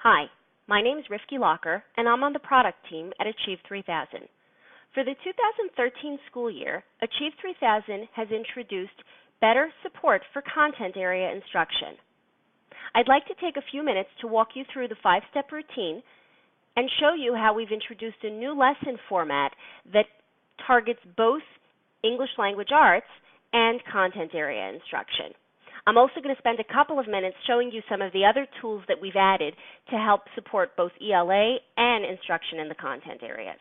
Hi, my name is Rifki Locker, and I'm on the product team at Achieve 3000. For the 2013 school year, Achieve 3000 has introduced better support for content area instruction. I'd like to take a few minutes to walk you through the 5-step routine and show you how we've introduced a new lesson format that targets both English language arts and content area instruction. I'm also going to spend a couple of minutes showing you some of the other tools that we've added to help support both ELA and instruction in the content areas.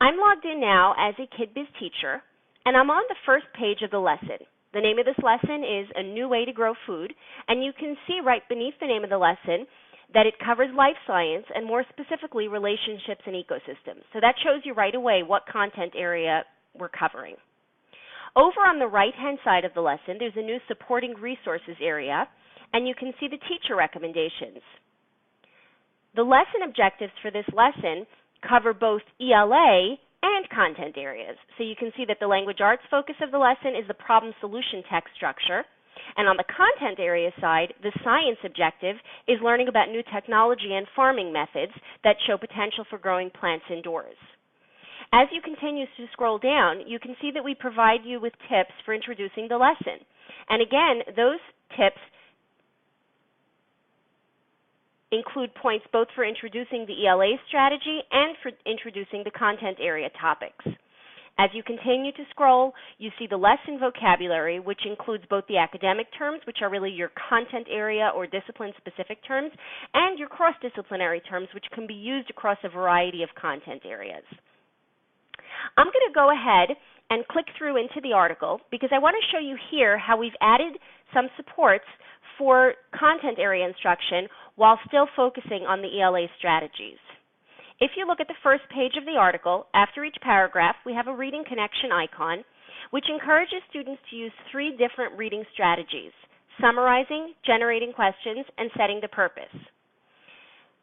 I'm logged in now as a KidBiz teacher, and I'm on the first page of the lesson. The name of this lesson is A New Way to Grow Food, and you can see right beneath the name of the lesson that it covers life science and more specifically relationships and ecosystems. So that shows you right away what content area we're covering. Over on the right-hand side of the lesson, there's a new supporting resources area, and you can see the teacher recommendations. The lesson objectives for this lesson cover both ELA and content areas. So you can see that the language arts focus of the lesson is the problem solution text structure, and on the content area side, the science objective is learning about new technology and farming methods that show potential for growing plants indoors. As you continue to scroll down, you can see that we provide you with tips for introducing the lesson. And again, those tips include points both for introducing the ELA strategy and for introducing the content area topics. As you continue to scroll, you see the lesson vocabulary, which includes both the academic terms, which are really your content area or discipline-specific terms, and your cross-disciplinary terms, which can be used across a variety of content areas. I'm going to go ahead and click through into the article because I want to show you here how we've added some supports for content area instruction while still focusing on the ELA strategies. If you look at the first page of the article, after each paragraph, we have a reading connection icon, which encourages students to use 3 different reading strategies: summarizing, generating questions, and setting the purpose.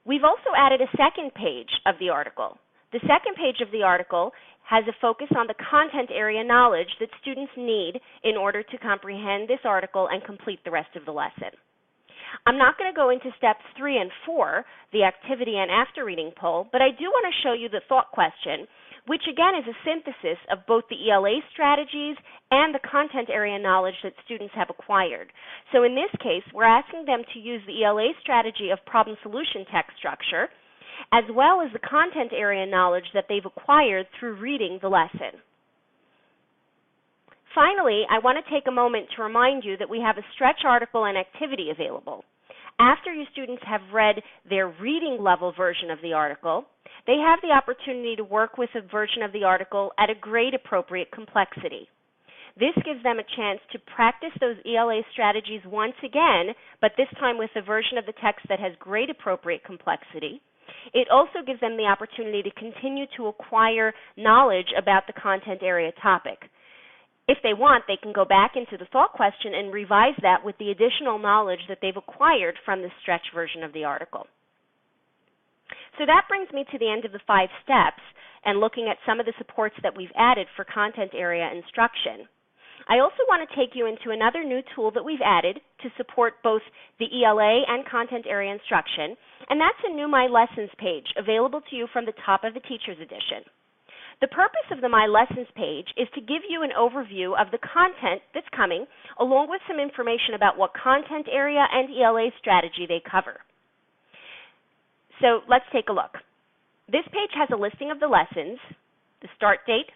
We've also added a second page of the article. The second page of the article has a focus on the content area knowledge that students need in order to comprehend this article and complete the rest of the lesson. I'm not going to go into steps 3 and 4, the activity and after reading poll, but I do want to show you the thought question, which again is a synthesis of both the ELA strategies and the content area knowledge that students have acquired. So in this case, we're asking them to use the ELA strategy of problem solution text structure, as well as the content area knowledge that they've acquired through reading the lesson. Finally, I want to take a moment to remind you that we have a stretch article and activity available. After your students have read their reading level version of the article, they have the opportunity to work with a version of the article at a grade appropriate complexity. This gives them a chance to practice those ELA strategies once again, but this time with a version of the text that has grade appropriate complexity. It also gives them the opportunity to continue to acquire knowledge about the content area topic. If they want, they can go back into the thought question and revise that with the additional knowledge that they've acquired from the stretch version of the article. So that brings me to the end of the 5 steps and looking at some of the supports that we've added for content area instruction. I also want to take you into another new tool that we've added to support both the ELA and content area instruction, and that's a new My Lessons page available to you from the top of the Teacher's Edition. The purpose of the My Lessons page is to give you an overview of the content that's coming, along with some information about what content area and ELA strategy they cover. So let's take a look. This page has a listing of the lessons, the start date,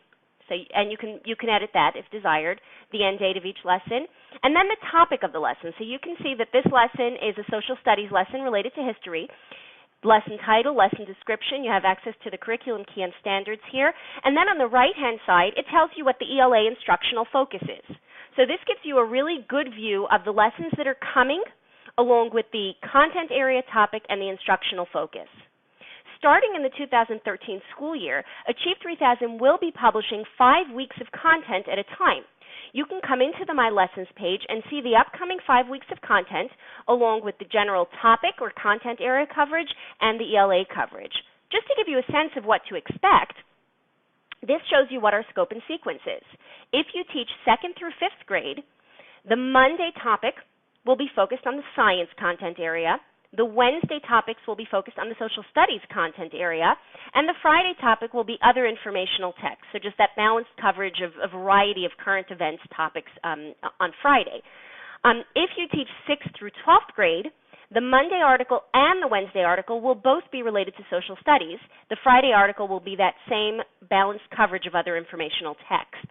and you can edit that if desired, the end date of each lesson, and then the topic of the lesson. So you can see that this lesson is a social studies lesson related to history. Lesson title, lesson description, you have access to the curriculum key and standards here. And then on the right-hand side, it tells you what the ELA instructional focus is. So this gives you a really good view of the lessons that are coming, along with the content area topic and the instructional focus. Starting in the 2013 school year, Achieve 3000 will be publishing 5 weeks of content at a time. You can come into the My Lessons page and see the upcoming 5 weeks of content, along with the general topic or content area coverage and the ELA coverage. Just to give you a sense of what to expect, this shows you what our scope and sequence is. If you teach 2nd through 5th grade, the Monday topic will be focused on the science content area. The Wednesday topics will be focused on the social studies content area, and the Friday topic will be other informational text, so just that balanced coverage of a variety of current events topics on Friday. If you teach 6th through 12th grade, the Monday article and the Wednesday article will both be related to social studies. The Friday article will be that same balanced coverage of other informational text.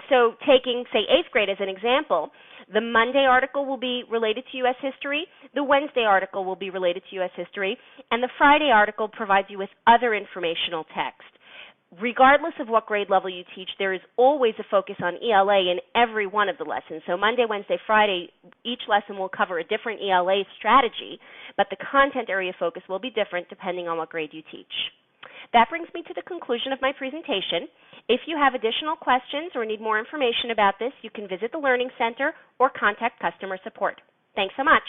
So taking, say, 8th grade as an example, the Monday article will be related to U.S. history, the Wednesday article will be related to U.S. history, and the Friday article provides you with other informational text. Regardless of what grade level you teach, there is always a focus on ELA in every one of the lessons. So Monday, Wednesday, Friday, each lesson will cover a different ELA strategy, but the content area focus will be different depending on what grade you teach. That brings me to the conclusion of my presentation. If you have additional questions or need more information about this, you can visit the Learning Center or contact customer support. Thanks so much.